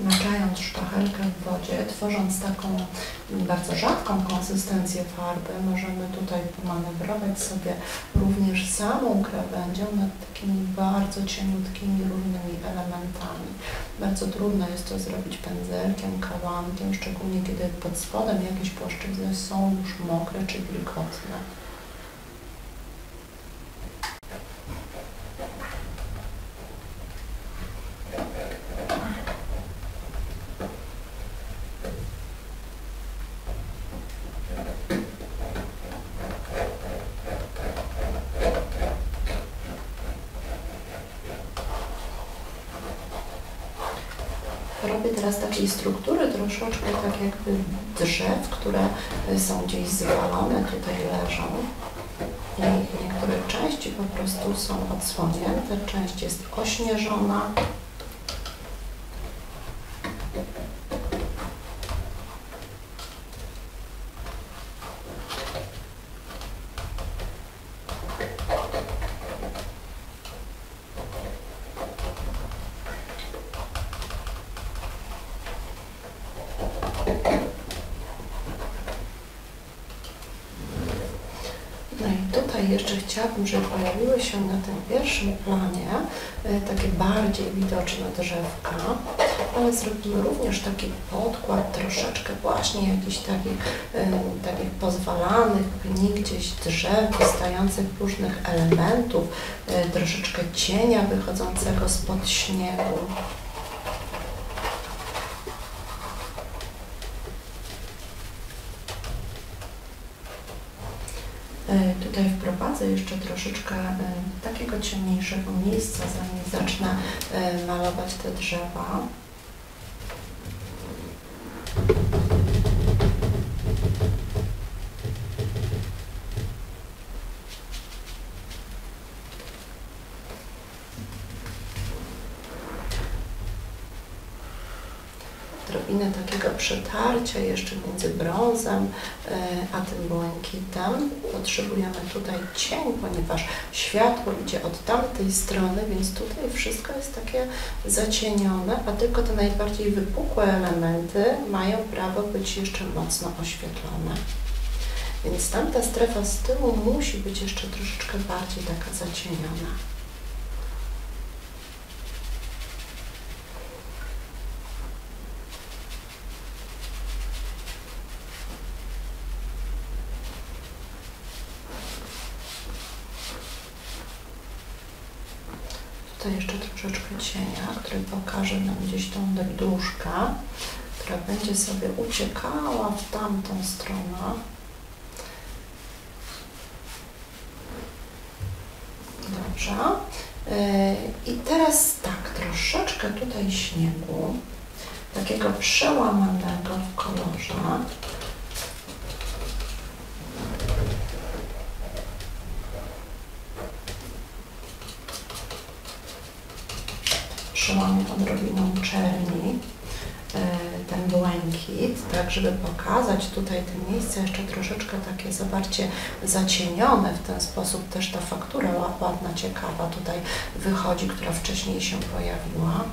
Maczając szpachelkę w wodzie, tworząc taką bardzo rzadką konsystencję farby, możemy tutaj pomanewrować sobie również samą krawędzią nad takimi bardzo cieniutkimi, różnymi elementami. Bardzo trudno jest to zrobić pędzelkiem, kałamkiem, szczególnie kiedy pod spodem jakieś płaszczyzny są już mokre czy wilgotne. Robię teraz takiej struktury troszeczkę tak jakby drzew, które są gdzieś zwalone, tutaj leżą. I niektóre części po prostu są odsłonięte, część jest ośnieżona. No i tutaj jeszcze chciałabym, żeby pojawiły się na tym pierwszym planie takie bardziej widoczne drzewka, ale zrobimy również taki podkład, troszeczkę właśnie jakichś takich pozwalanych w pni gdzieś drzew, wystających różnych elementów, troszeczkę cienia wychodzącego spod śniegu. Tutaj wprowadzę jeszcze troszeczkę takiego ciemniejszego miejsca, zanim zacznę malować te drzewa. Odrobinę takiego przetarcia jeszcze między brązem a tym błękitem. Potrzebujemy tutaj cień, ponieważ światło idzie od tamtej strony, więc tutaj wszystko jest takie zacienione, a tylko te najbardziej wypukłe elementy mają prawo być jeszcze mocno oświetlone. Więc tamta strefa z tyłu musi być jeszcze troszeczkę bardziej taka zacieniona. Tutaj jeszcze troszeczkę cienia, który pokaże nam gdzieś tą drduszkę, która będzie sobie uciekała w tamtą stronę. Dobrze. I teraz tak, troszeczkę tutaj śniegu, takiego przełamanego w kolorze. Przełamię odrobiną czerni ten błękit, tak żeby pokazać tutaj te miejsca jeszcze troszeczkę takie, zobaczcie, zacienione. W ten sposób też ta faktura ładna, ciekawa tutaj wychodzi, która wcześniej się pojawiła.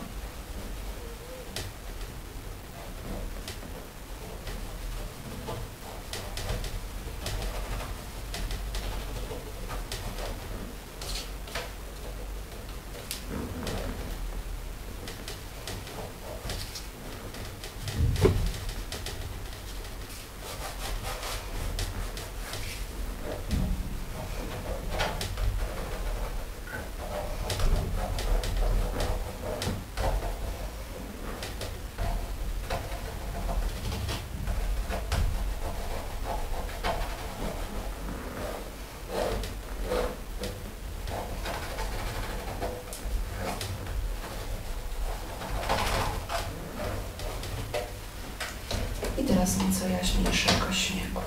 I teraz nieco jaśniejszego śniegu.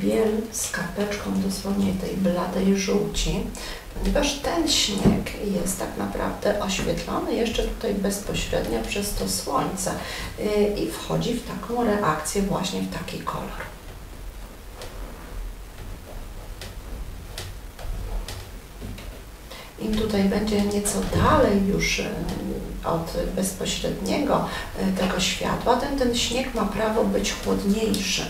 biel z kapeczką dosłownie tej bladej żółci, ponieważ ten śnieg jest tak naprawdę oświetlony jeszcze tutaj bezpośrednio przez to słońce i wchodzi w taką reakcję właśnie w taki kolor. Im tutaj będzie nieco dalej już od bezpośredniego tego światła, ten śnieg ma prawo być chłodniejszy.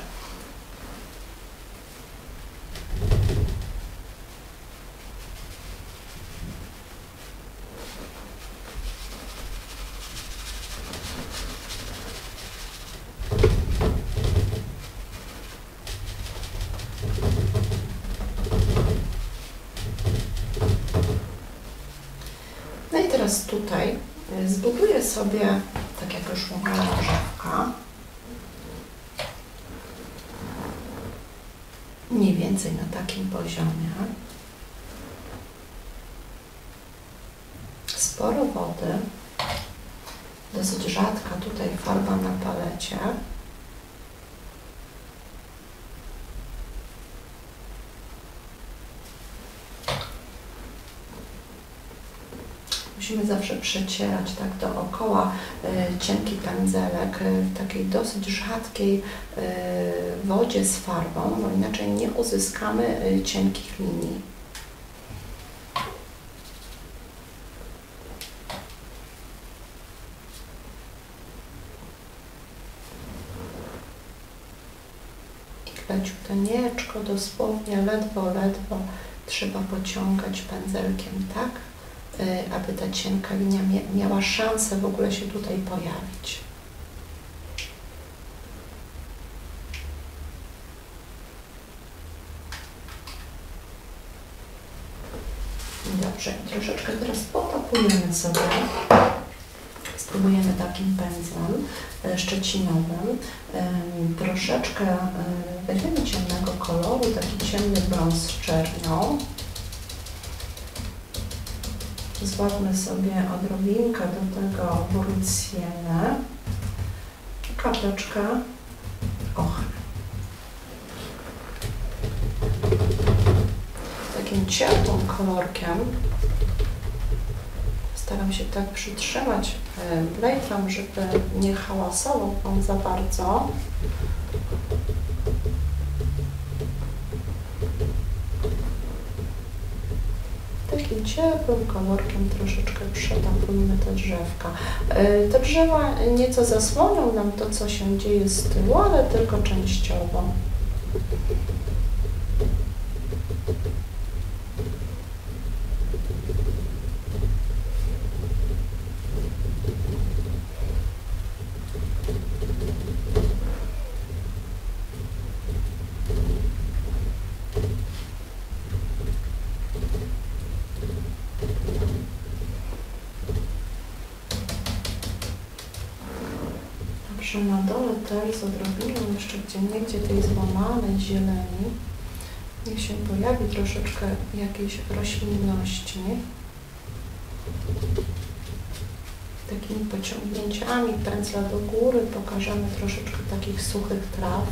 No i teraz tutaj zbuduję sobie, tak jak już mówiłam, drzewka. Mniej więcej na takim poziomie. Sporo wody. Dosyć rzadka tutaj farba na palecie. Musimy zawsze przecierać tak dookoła cienki pędzelek w takiej dosyć rzadkiej wodzie z farbą, bo inaczej nie uzyskamy cienkich linii. I leciuteńko, dosłownie ledwo trzeba pociągać pędzelkiem tak, aby ta cienka linia miała szansę w ogóle się tutaj pojawić. Dobrze, troszeczkę teraz potapujemy sobie. Spróbujemy takim pędzlem szczecinowym. Troszeczkę weźmiemy ciemnego koloru, taki ciemny brąz z czernią. Złapmy sobie odrobinkę do tego buricienę i kapeczkę ochry. Takim ciepłym kolorkiem staram się tak przytrzymać blejfem, żeby nie hałasował on za bardzo. Takim ciepłym kolorkiem troszeczkę przetapujmy te drzewka. Te drzewa nieco zasłonią nam to, co się dzieje z tyłu, ale tylko częściowo. Na dole też z odrobiną jeszcze gdzieniegdzie tej złamanej zieleni. Niech się pojawi troszeczkę jakiejś roślinności. Takimi pociągnięciami pędzla do góry pokażemy troszeczkę takich suchych traw.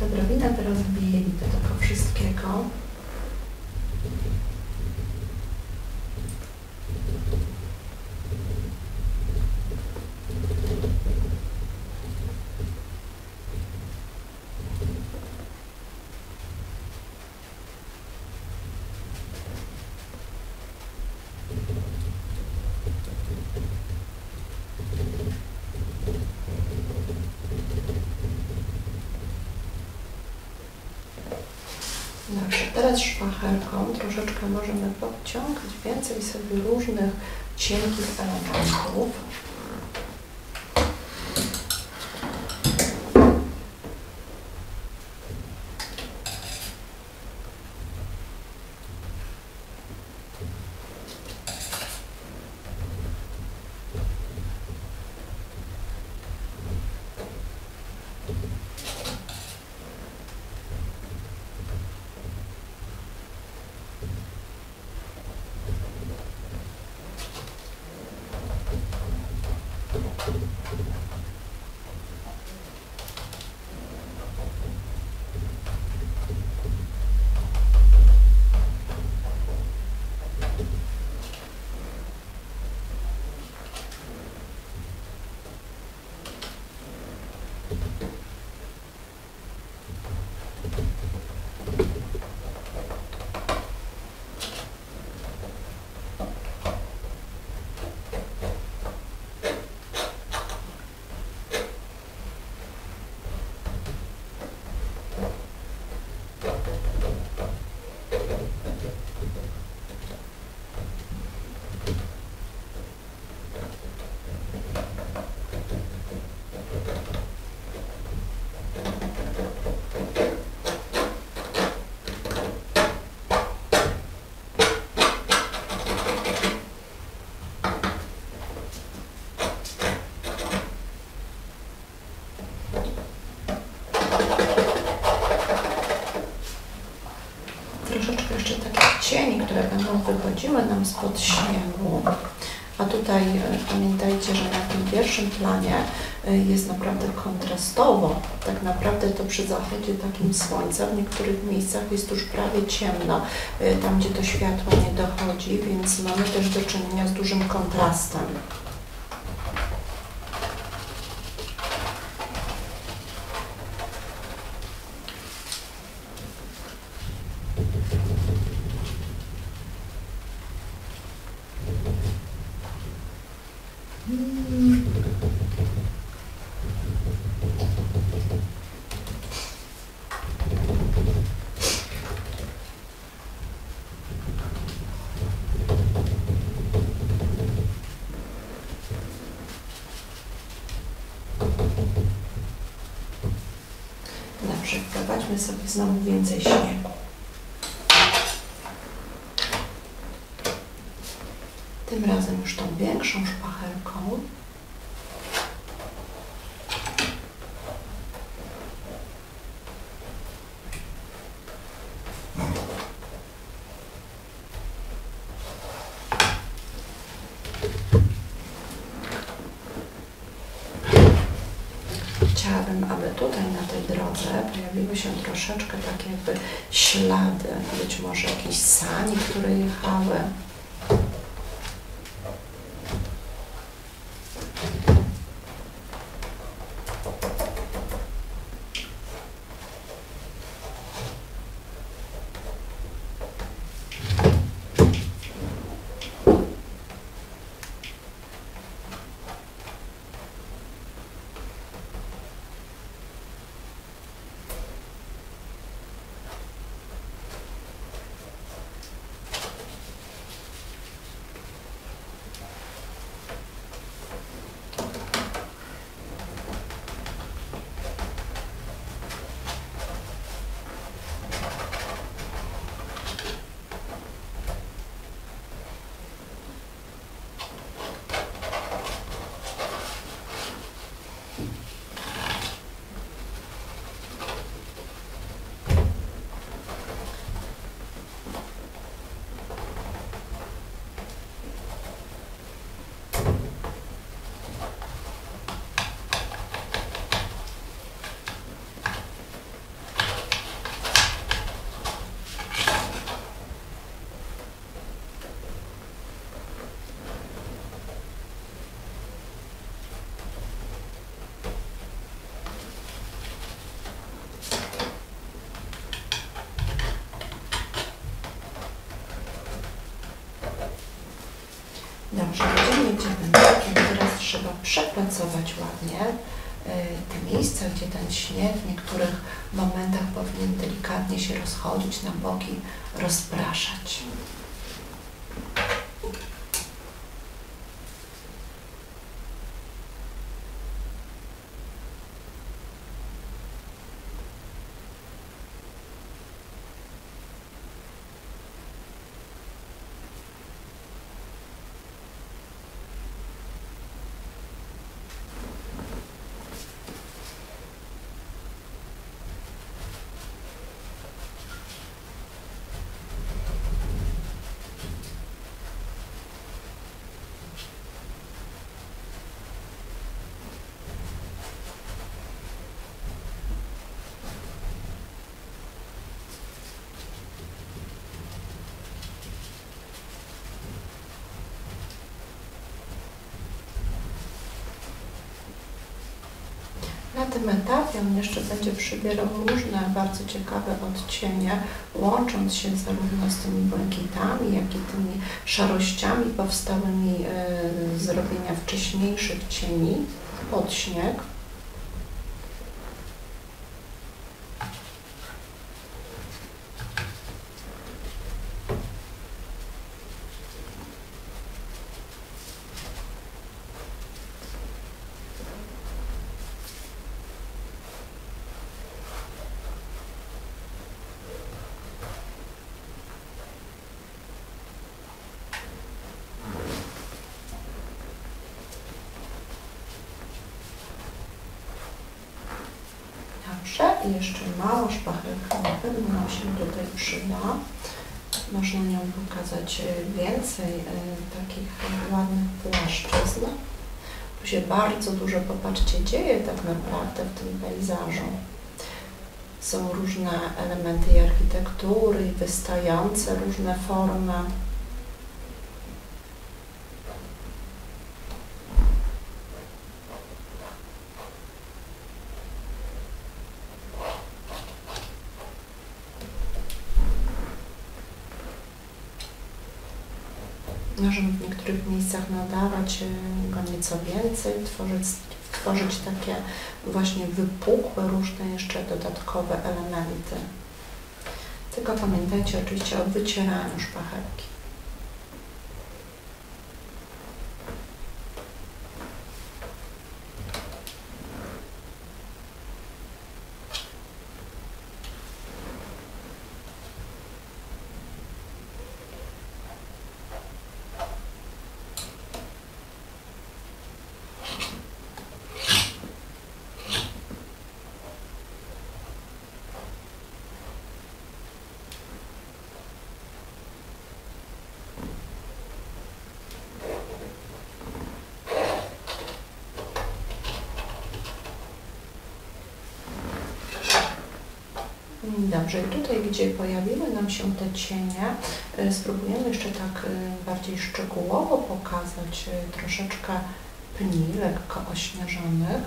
Odrobinę teraz bieli do tego wszystkiego. Dobrze, teraz szpachelką troszeczkę możemy podciągać więcej sobie różnych cienkich elementów. Troszeczkę jeszcze takich cieni, które będą wychodziły nam spod śniegu. A tutaj pamiętajcie, że na tym pierwszym planie jest naprawdę kontrastowo. Tak naprawdę to przy zachodzie takim słońca w niektórych miejscach jest już prawie ciemno, tam gdzie to światło nie dochodzi, więc mamy też do czynienia z dużym kontrastem. Dobrze, wprowadźmy sobie znowu więcej śniegu. Tym razem już tą większą szpachelką. Chciałabym, aby tutaj na tej drodze pojawiły się troszeczkę takie jakby ślady, być może jakieś sani, które jechały. Dobrze, będziemy jednym krokiem. Teraz trzeba przepracować ładnie te miejsca, gdzie ten śnieg w niektórych momentach powinien delikatnie się rozchodzić na boki, rozpraszać. tym etapie on jeszcze będzie przybierał różne bardzo ciekawe odcienie, łącząc się zarówno z tymi błękitami, jak i tymi szarościami powstałymi z robienia wcześniejszych cieni pod śnieg. I jeszcze mała szpachelka na pewno nam się tutaj przyda. Można nią pokazać więcej takich ładnych płaszczyzn. Tu się bardzo dużo, popatrzcie, dzieje tak naprawdę w tym pejzażu. Są różne elementy i architektury, i wystające różne formy. Możemy w niektórych miejscach nadawać go nieco więcej, tworzyć takie właśnie wypukłe, różne jeszcze dodatkowe elementy. Tylko pamiętajcie oczywiście o wycieraniu szpachelki. Dobrze, i tutaj, gdzie pojawiły nam się te cienie, spróbujemy jeszcze tak bardziej szczegółowo pokazać troszeczkę pni lekko ośnieżonych.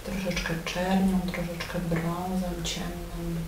Troszeczkę czernią, troszeczkę brązem ciemnym.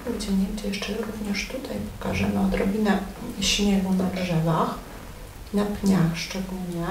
Wyciągnięcie jeszcze również tutaj pokażemy odrobinę śniegu na drzewach, na pniach szczególnie.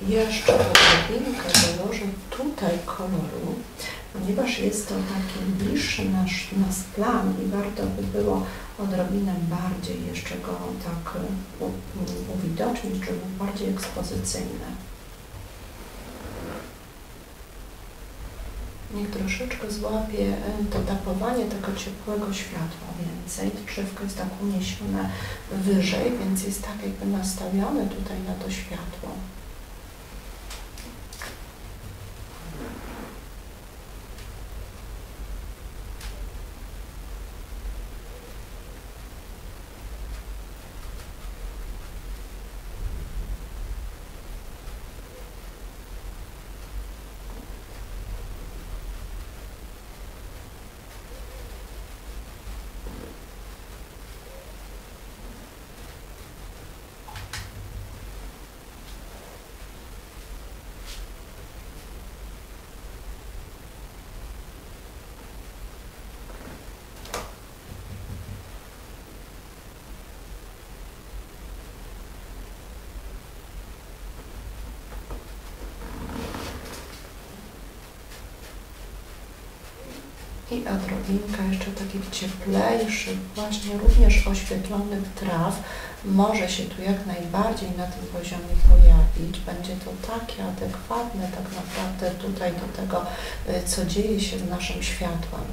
Jeszcze odrobinkę dołożę tutaj koloru, ponieważ jest to taki bliższy nasz plan i warto by było odrobinę bardziej jeszcze go tak uwidocznić, żeby był bardziej ekspozycyjny. Niech troszeczkę złapie to tapowanie tego ciepłego światła więcej. Drzewko jest tak uniesione wyżej, więc jest tak jakby nastawione tutaj na to światło. I odrobinka jeszcze takich cieplejszych, właśnie również oświetlonych traw może się tu jak najbardziej na tym poziomie pojawić. Będzie to takie adekwatne tak naprawdę tutaj do tego, co dzieje się z naszym światłem.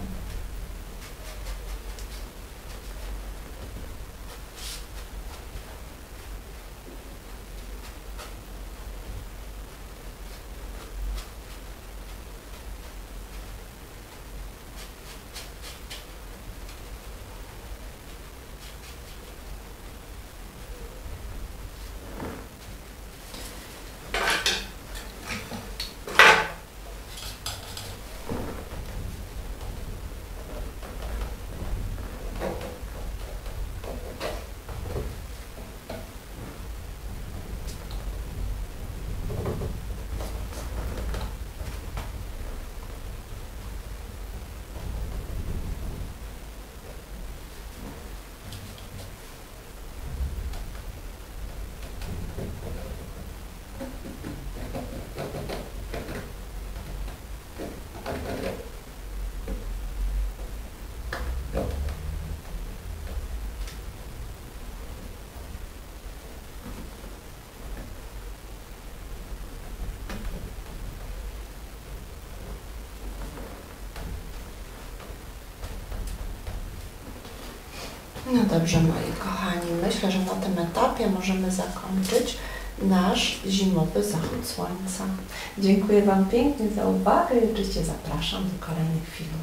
No dobrze, moi kochani, myślę, że na tym etapie możemy zakończyć nasz zimowy zachód słońca. Dziękuję Wam pięknie za uwagę i oczywiście zapraszam do kolejnych filmów.